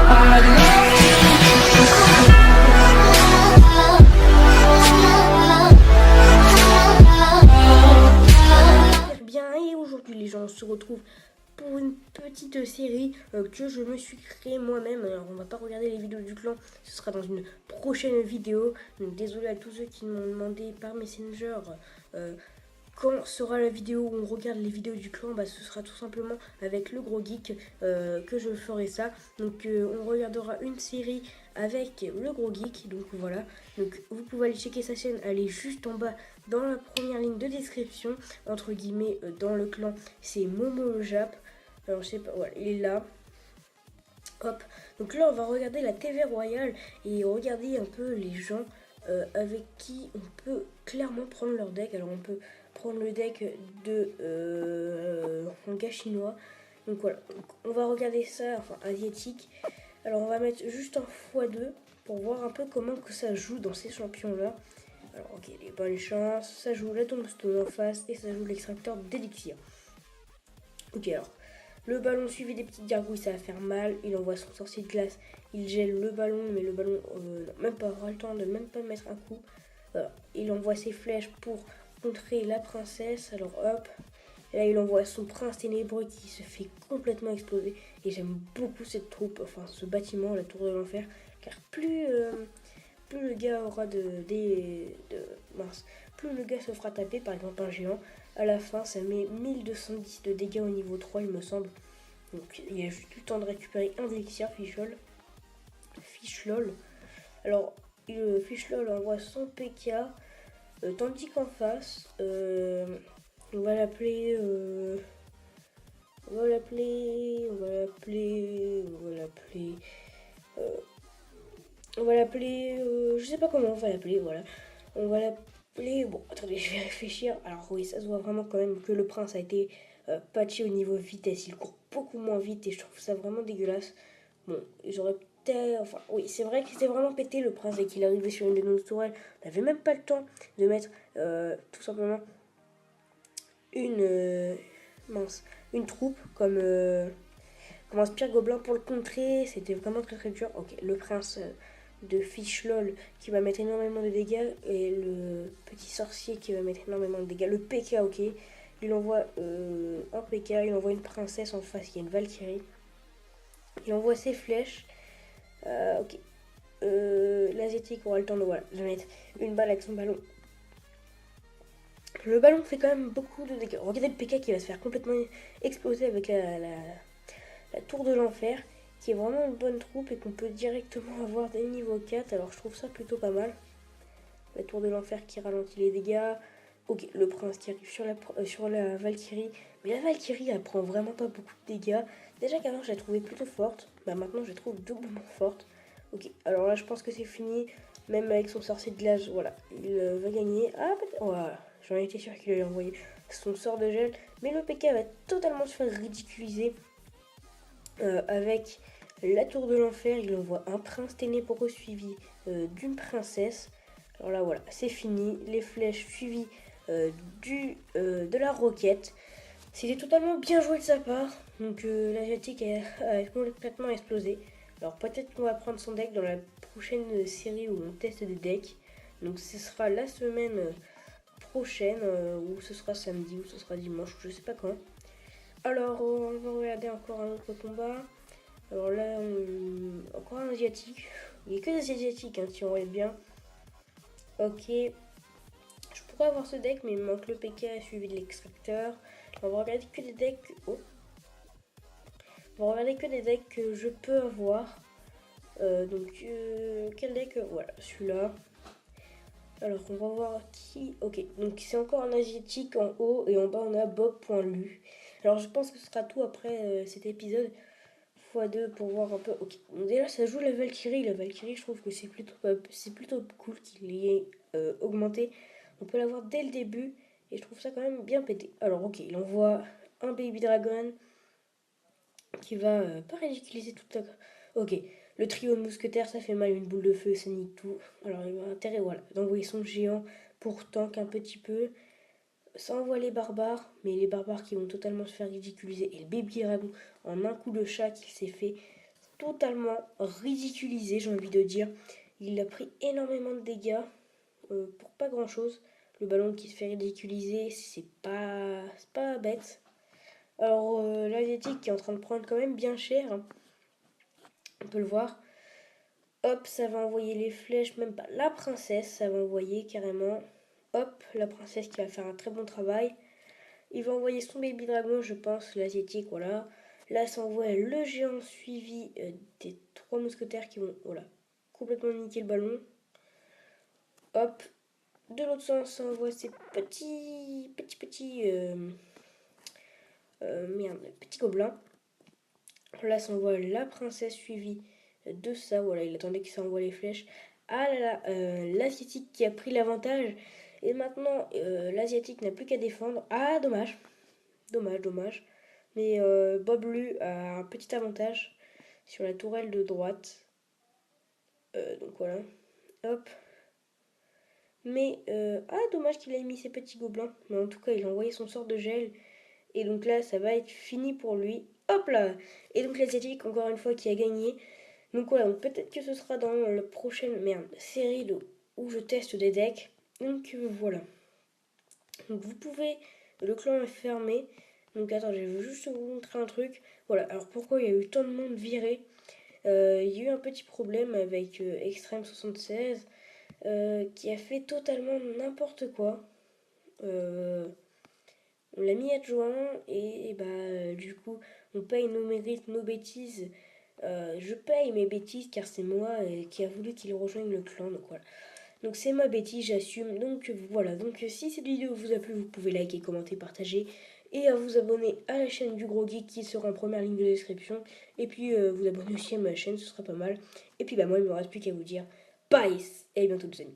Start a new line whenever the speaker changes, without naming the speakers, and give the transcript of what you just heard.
Bien, et aujourd'hui les gens, on se retrouve pour une petite série que je me suis créée moi-même. Alors on va pas regarder les vidéos du clan, ce sera dans une prochaine vidéo. Donc désolé à tous ceux qui m'ont demandé par Messenger quand sera la vidéo où on regarde les vidéos du clan. Ce sera tout simplement avec le gros geek que je ferai ça. Donc on regardera une série avec le gros geek. Donc voilà, donc vous pouvez aller checker sa chaîne, elle est juste en bas dans la première ligne de description, entre guillemets, dans le clan, c'est Momo le Jap. Alors je sais pas, voilà, il est là. Hop, donc là on va regarder la TV Royale et regarder un peu les gens avec qui on peut clairement prendre leur deck. Alors on peut prendre le deck de un gars chinois. Donc voilà, donc, on va regarder ça, enfin asiatique. Alors on va mettre juste un x2 pour voir un peu comment que ça joue dans ces champions là. Alors ok, les bonnes chances, ça joue la tombstone en face et ça joue l'extracteur d'élixir. Ok, alors le ballon suivi des petites gargouilles, ça va faire mal. Il envoie son sorcier de glace, il gèle le ballon, mais le ballon, non, même pas, aura le temps de même pas mettre un coup. Il envoie ses flèches pour contrer la princesse. Alors hop, et là il envoie son prince ténébreux qui se fait complètement exploser. Et j'aime beaucoup cette troupe, enfin ce bâtiment, la tour de l'enfer, car plus le gars aura mince, plus le gars se fera taper, par exemple un géant, à la fin ça met 1210 de dégâts au niveau 3 il me semble. Donc il y a juste eu le temps de récupérer un élixir Fichlol. Alors Fichlol envoie son PK, tandis qu'en face, on va l'appeler, je sais pas comment on va l'appeler, voilà. On va l'appeler, bon, attendez, je vais réfléchir. Alors oui, ça se voit vraiment quand même que le prince a été patché au niveau vitesse. Il court beaucoup moins vite et je trouve ça vraiment dégueulasse. Bon, j'aurais peut-être, enfin oui, c'est vrai que c'était vraiment pété le prince dès qu'il arrivait sur une de nos tourelles. On n'avait même pas le temps de mettre tout simplement une, une troupe comme un spire gobelin pour le contrer. C'était vraiment très très dur. Ok, le prince de Fichlol qui va mettre énormément de dégâts et le petit sorcier qui va mettre énormément de dégâts. Le PK, ok, il envoie un PK, il envoie une princesse en face qui est une Valkyrie. Il envoie ses flèches. Ok, l'asiatique aura le temps de, voilà, de mettre une balle avec son ballon. Le ballon fait quand même beaucoup de dégâts. Regardez le PK qui va se faire complètement exploser avec la tour de l'enfer, qui est vraiment une bonne troupe et qu'on peut directement avoir dès le niveau 4. Alors je trouve ça plutôt pas mal. La tour de l'enfer qui ralentit les dégâts. Ok, le prince qui arrive sur la Valkyrie. Mais la Valkyrie, elle prend vraiment pas beaucoup de dégâts. Déjà qu'avant, je la trouvais plutôt forte. Maintenant, je la trouve doublement forte. Ok, alors là, je pense que c'est fini. Même avec son sorcier de glace, voilà. Il va gagner. Ah, peut-être. Voilà. J'en étais sûr qu'il allait envoyer son sort de gel. Mais le PK va totalement se faire ridiculiser. Avec la tour de l'enfer, il envoie un prince ténébreux suivi d'une princesse. Alors là, voilà, c'est fini. Les flèches suivies de la roquette. C'était totalement bien joué de sa part. Donc l'asiatique a complètement explosé. Alors peut-être qu'on va prendre son deck dans la prochaine série où on teste des decks. Donc ce sera la semaine prochaine, ou ce sera samedi, ou ce sera dimanche, je sais pas quand. Alors on va regarder encore un autre combat. Alors là, encore un asiatique. Il n'y a que des asiatiques si on regarde bien. Ok. Je pourrais avoir ce deck, mais il me manque le PK suivi de l'extracteur. On va regarder que des decks. Oh. On va regarder que des decks que je peux avoir. Quel deck? Voilà, celui-là. Alors, on va voir qui. Ok, donc c'est encore un asiatique en haut et en bas on a Bob.lu. Alors, je pense que ce sera tout après cet épisode. x2 pour voir un peu. Ok, donc déjà ça joue la Valkyrie. La Valkyrie, je trouve que c'est plutôt cool qu'il y ait augmenté. On peut l'avoir dès le début et je trouve ça quand même bien pété. Alors ok, il envoie un Baby Dragon qui va pas ridiculiser toute la... Ok, le trio de mousquetaires, ça fait mal, une boule de feu, ça nique tout. Alors il a intérêt, voilà, d'envoyer son géant pour tank un petit peu. Ça envoie les barbares, mais les barbares qui vont totalement se faire ridiculiser. Et le Baby Dragon, en un coup de chat qu'il s'est fait totalement ridiculisé, j'ai envie de dire. Il a pris énormément de dégâts pour pas grand chose. Le ballon qui se fait ridiculiser, c'est pas bête. Alors, l'Asiatique qui est en train de prendre quand même bien cher, hein, on peut le voir. Hop, ça va envoyer les flèches, même pas la princesse, ça va envoyer carrément. Hop, la princesse qui va faire un très bon travail. Il va envoyer son baby dragon, je pense, l'asiatique, voilà. Là, ça envoie le géant suivi des trois mousquetaires qui vont, voilà, complètement niquer le ballon. Hop, de l'autre sens, ça envoie ces petits gobelins. Là, ça envoie la princesse suivie de ça, voilà, il attendait que ça envoie les flèches. Ah là là, l'asiatique qui a pris l'avantage. Et maintenant, l'asiatique n'a plus qu'à défendre. Ah, dommage. Dommage, dommage. Mais Bob Lu a un petit avantage sur la tourelle de droite. Donc voilà. Hop. Mais, dommage qu'il ait mis ses petits gobelins. Mais en tout cas, il a envoyé son sort de gel. Et donc là, ça va être fini pour lui. Hop là. Et donc l'Asiatique, encore une fois, qui a gagné. Donc voilà, donc peut-être que ce sera dans la prochaine série où je teste des decks. Donc voilà. Donc vous pouvez... Le clan est fermé. Donc attendez, je vais juste vous montrer un truc. Voilà, alors pourquoi il y a eu tant de monde viré? Il y a eu un petit problème avec Extreme 76 qui a fait totalement n'importe quoi. On l'a mis adjoint et bah du coup on paye nos mérites, nos bêtises. Je paye mes bêtises car c'est moi qui a voulu qu'il rejoigne le clan. Donc voilà. Donc c'est ma bêtise, j'assume. Donc voilà, donc si cette vidéo vous a plu, vous pouvez liker, commenter, partager et à vous abonner à la chaîne du Gros Geek qui sera en première ligne de description. Et puis vous abonner aussi à ma chaîne, ce sera pas mal. Et puis bah moi il me reste plus qu'à vous dire bye et à bientôt les amis.